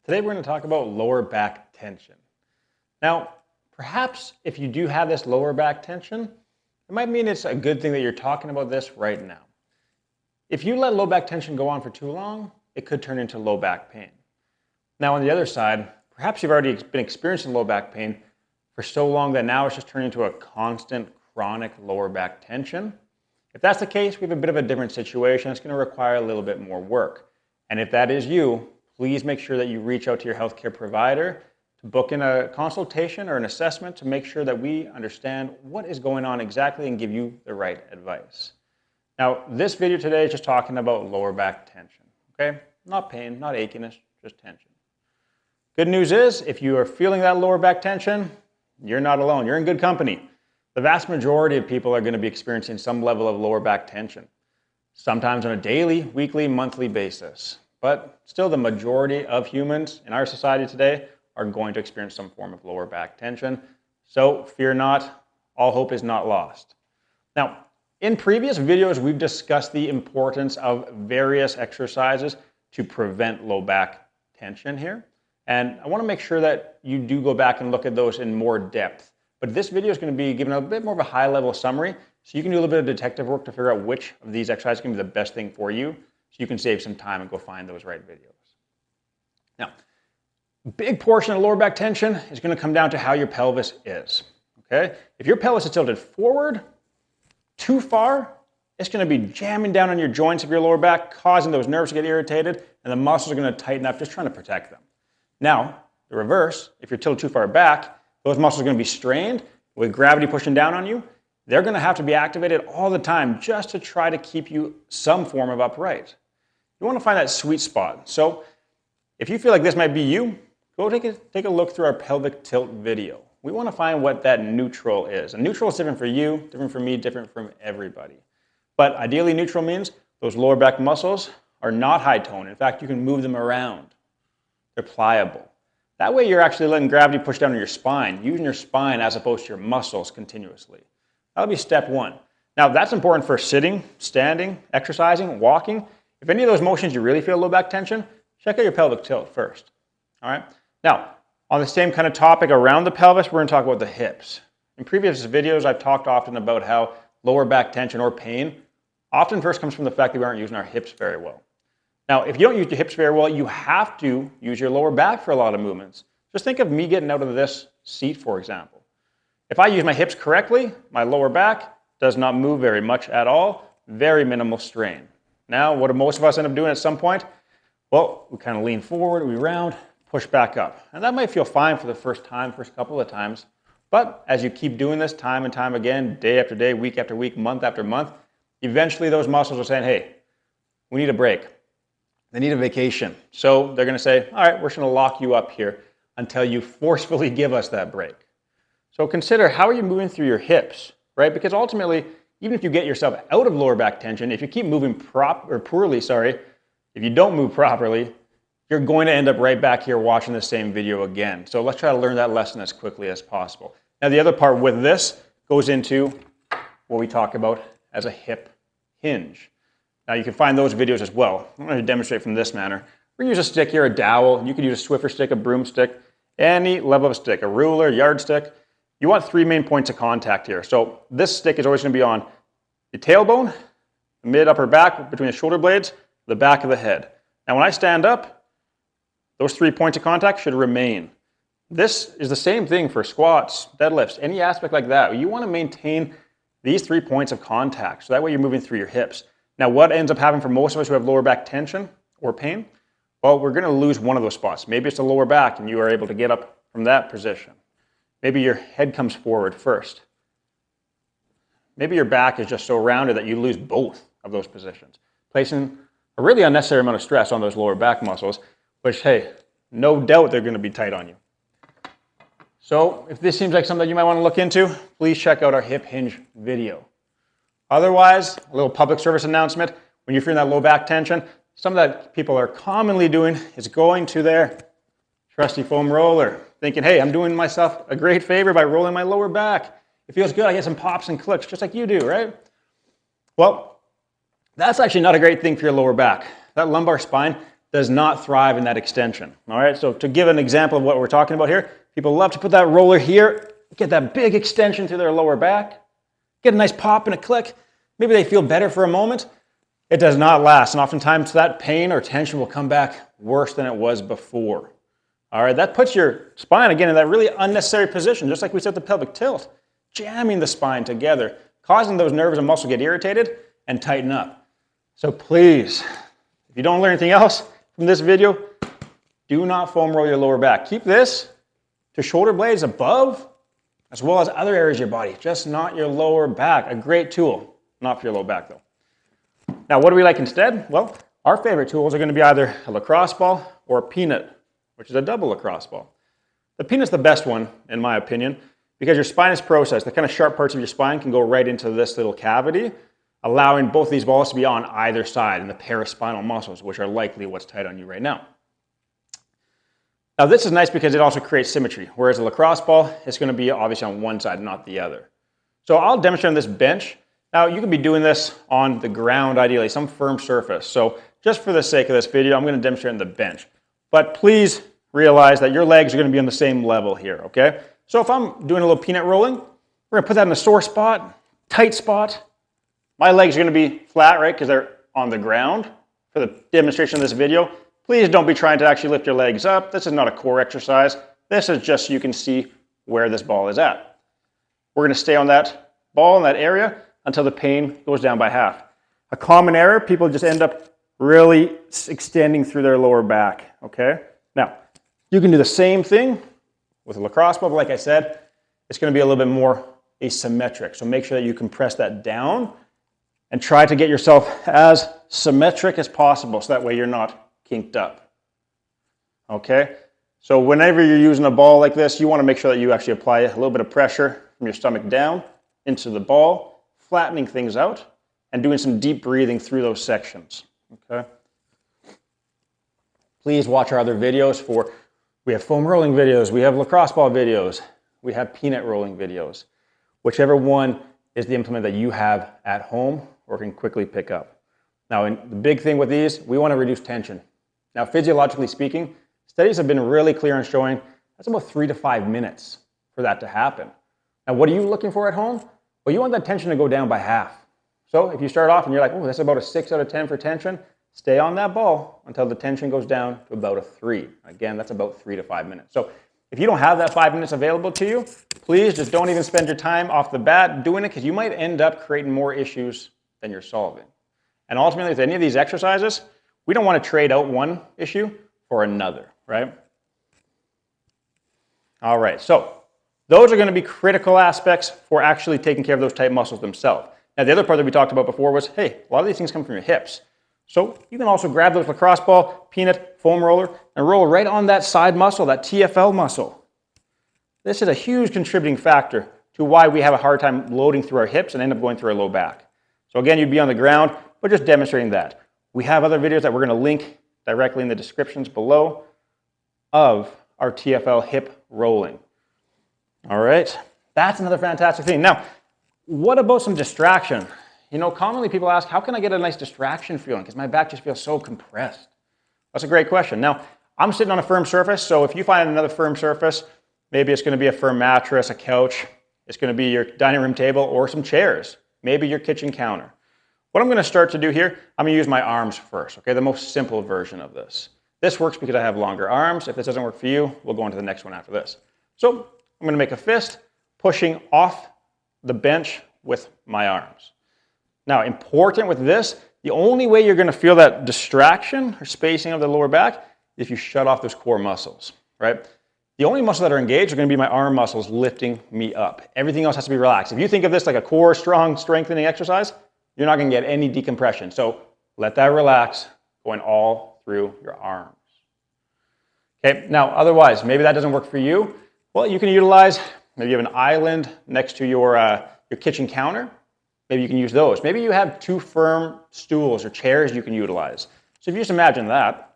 Today we're going to talk about lower back tension. Now, perhaps if you do have this lower back tension, it might mean it's a good thing that you're talking about this right now. If you let low back tension go on for too long, it could turn into low back pain. Now on the other side, perhaps you've already been experiencing low back pain for so long that now it's just turning into a constant chronic lower back tension. If that's the case, we have a bit of a different situation. It's going to require a little bit more work. And if that is you, please make sure that you reach out to your healthcare provider to book in a consultation or an assessment to make sure that we understand what is going on exactly and give you the right advice. Now, this video today is just talking about lower back tension, okay? Not pain, not achiness, just tension. Good news is, if you are feeling that lower back tension, you're not alone. You're in good company. The vast majority of people are going to be experiencing some level of lower back tension, sometimes on a daily, weekly, monthly basis. But still, the majority of humans in our society today are going to experience some form of lower back tension. So fear not, all hope is not lost. Now, in previous videos, we've discussed the importance of various exercises to prevent low back tension here. And I want to make sure that you do go back and look at those in more depth. But this video is going to be giving a bit more of a high-level summary, so you can do a little bit of detective work to figure out which of these exercises can be the best thing for you, so you can save some time and go find those right videos. Now, a big portion of lower back tension is going to come down to how your pelvis is. Okay? If your pelvis is tilted forward too far, it's going to be jamming down on your joints of your lower back, causing those nerves to get irritated, and the muscles are going to tighten up, just trying to protect them. Now, the reverse, if you're tilted too far back, those muscles are going to be strained with gravity pushing down on you. They're going to have to be activated all the time just to try to keep you some form of upright. You want to find that sweet spot. So if you feel like this might be you, go take a look through our pelvic tilt video. We want to find what that neutral is. And neutral is different for you, different for me, different from everybody. But ideally, neutral means those lower back muscles are not high tone. In fact, you can move them around. They're pliable. That way you're actually letting gravity push down on your spine, using your spine as opposed to your muscles continuously. That'll be step one. Now that's important for sitting, standing, exercising, walking. If any of those motions you really feel low back tension, check out your pelvic tilt first. All right. Now, on the same kind of topic around the pelvis, we're going to talk about the hips. In previous videos, I've talked often about how lower back tension or pain often first comes from the fact that we aren't using our hips very well. Now, if you don't use your hips very well, you have to use your lower back for a lot of movements. Just think of me getting out of this seat, for example. If I use my hips correctly, my lower back does not move very much at all, very minimal strain. Now, what do most of us end up doing at some point? Well, we kind of lean forward, we round, push back up. And that might feel fine for the first couple of times. But as you keep doing this time and time again, day after day, week after week, month after month, eventually those muscles are saying, hey, we need a break. They need a vacation. So they're going to say, all right, we're just going to lock you up here until you forcefully give us that break. So consider, how are you moving through your hips, right? Because ultimately, even if you get yourself out of lower back tension, if you keep moving poorly, if you don't move properly, you're going to end up right back here watching the same video again. So let's try to learn that lesson as quickly as possible. Now, the other part with this goes into what we talk about as a hip hinge. Now, you can find those videos as well. I'm going to demonstrate from this manner. We're going to use a stick here, a dowel. You could use a Swiffer stick, a broomstick, any level of stick, a ruler, yardstick. You want three main points of contact here. So this stick is always going to be on the tailbone, the mid-upper back, between the shoulder blades, the back of the head. Now, when I stand up, those 3 points of contact should remain. This is the same thing for squats, deadlifts, any aspect like that. You want to maintain these 3 points of contact, so that way you're moving through your hips. Now, what ends up happening for most of us who have lower back tension or pain? Well, we're going to lose one of those spots. Maybe it's the lower back and you are able to get up from that position. Maybe your head comes forward first. Maybe your back is just so rounded that you lose both of those positions, placing a really unnecessary amount of stress on those lower back muscles, which, hey, no doubt they're going to be tight on you. So if this seems like something you might want to look into, please check out our hip hinge video. Otherwise, a little public service announcement. When you're feeling that low back tension, something that people are commonly doing is going to their trusty foam roller, thinking, hey, I'm doing myself a great favor by rolling my lower back. It feels good. I get some pops and clicks, just like you do, right? Well, that's actually not a great thing for your lower back. That lumbar spine does not thrive in that extension. All right, so to give an example of what we're talking about here, people love to put that roller here, get that big extension through their lower back, get a nice pop and a click. Maybe they feel better for a moment. It does not last, and oftentimes that pain or tension will come back worse than it was before. All right, that puts your spine, again, in that really unnecessary position, just like we said the pelvic tilt, jamming the spine together, causing those nerves and muscles to get irritated and tighten up. So please, if you don't learn anything else from this video, do not foam roll your lower back. Keep this to shoulder blades above, as well as other areas of your body, just not your lower back. A great tool, not for your low back though. Now, what do we like instead? Well, our favorite tools are going to be either a lacrosse ball or a peanut, which is a double lacrosse ball. The peanut's the best one, in my opinion, because your spine is processed. The kind of sharp parts of your spine can go right into this little cavity, allowing both these balls to be on either side in the paraspinal muscles, which are likely what's tight on you right now. Now, this is nice because it also creates symmetry, whereas a lacrosse ball is going to be obviously on one side, not the other. So I'll demonstrate on this bench. Now, you can be doing this on the ground, ideally, some firm surface. So just for the sake of this video, I'm going to demonstrate on the bench. But please realize that your legs are going to be on the same level here, okay? So if I'm doing a little peanut rolling, we're going to put that in a sore spot, tight spot. My legs are going to be flat, right, because they're on the ground for the demonstration of this video. Please don't be trying to actually lift your legs up. This is not a core exercise. This is just so you can see where this ball is at. We're going to stay on that ball in that area until the pain goes down by half. A common error, people just end up really extending through their lower back, okay? Now, you can do the same thing with a lacrosse ball, but like I said, it's going to be a little bit more asymmetric. So make sure that you compress that down and try to get yourself as symmetric as possible so that way you're not kinked up, okay? So whenever you're using a ball like this, you want to make sure that you actually apply a little bit of pressure from your stomach down into the ball, flattening things out, and doing some deep breathing through those sections, okay? Please watch our other videos we have foam rolling videos, we have lacrosse ball videos, we have peanut rolling videos. Whichever one is the implement that you have at home or can quickly pick up. Now, the big thing with these, we want to reduce tension. Now, physiologically speaking, studies have been really clear on showing that's about 3 to 5 minutes for that to happen. Now, what are you looking for at home? Well, you want that tension to go down by half. So if you start off and you're like, oh, that's about a 6 out of 10 for tension, stay on that ball until the tension goes down to about a 3. Again, that's about 3 to 5 minutes. So if you don't have that 5 minutes available to you, please just don't even spend your time off the bat doing it because you might end up creating more issues than you're solving. And ultimately, with any of these exercises, we don't want to trade out one issue for another, right? All right, so those are going to be critical aspects for actually taking care of those tight muscles themselves. Now, the other part that we talked about before was, hey, a lot of these things come from your hips. So you can also grab those lacrosse ball, peanut, foam roller, and roll right on that side muscle, that TFL muscle. This is a huge contributing factor to why we have a hard time loading through our hips and end up going through our low back. So again, you'd be on the ground, but just demonstrating that. We have other videos that we're going to link directly in the descriptions below of our TFL hip rolling. All right, that's another fantastic thing. Now, what about some distraction? You know, commonly people ask, how can I get a nice distraction feeling? Because my back just feels so compressed. That's a great question. Now, I'm sitting on a firm surface, so if you find another firm surface, maybe it's going to be a firm mattress, a couch, it's going to be your dining room table, or some chairs, maybe your kitchen counter. What I'm going to start to do here, I'm going to use my arms first, okay, the most simple version of this. This works because I have longer arms. If this doesn't work for you, we'll go on to the next one after this. So I'm going to make a fist, pushing off the bench with my arms. Now, important with this, the only way you're going to feel that distraction or spacing of the lower back is if you shut off those core muscles, right? The only muscles that are engaged are going to be my arm muscles lifting me up. Everything else has to be relaxed. If you think of this like a core strong strengthening exercise, you're not going to get any decompression. So let that relax going all through your arms. Okay, now otherwise, maybe that doesn't work for you. Well, you can utilize, maybe you have an island next to your kitchen counter. Maybe you can use those. Maybe you have 2 firm stools or chairs you can utilize. So if you just imagine that,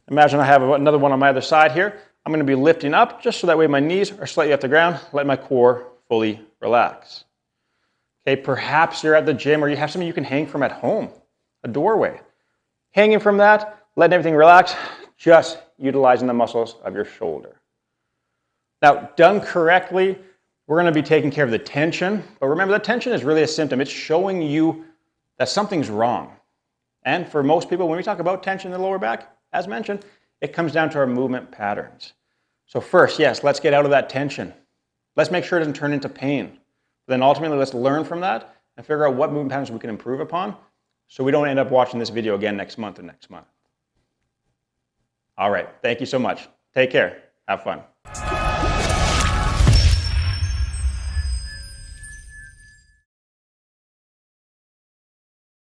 imagine I have another one on my other side here. I'm going to be lifting up just so that way my knees are slightly off the ground. Let my core fully relax. Okay, perhaps you're at the gym or you have something you can hang from at home, a doorway. Hanging from that, letting everything relax, just utilizing the muscles of your shoulder. Now, done correctly, we're going to be taking care of the tension, but remember, the tension is really a symptom. It's showing you that something's wrong. And for most people, when we talk about tension in the lower back, as mentioned, it comes down to our movement patterns. So first, yes, let's get out of that tension. Let's make sure it doesn't turn into pain. Then ultimately, let's learn from that and figure out what movement patterns we can improve upon so we don't end up watching this video again next month or next month. All right, thank you so much. Take care. Have fun.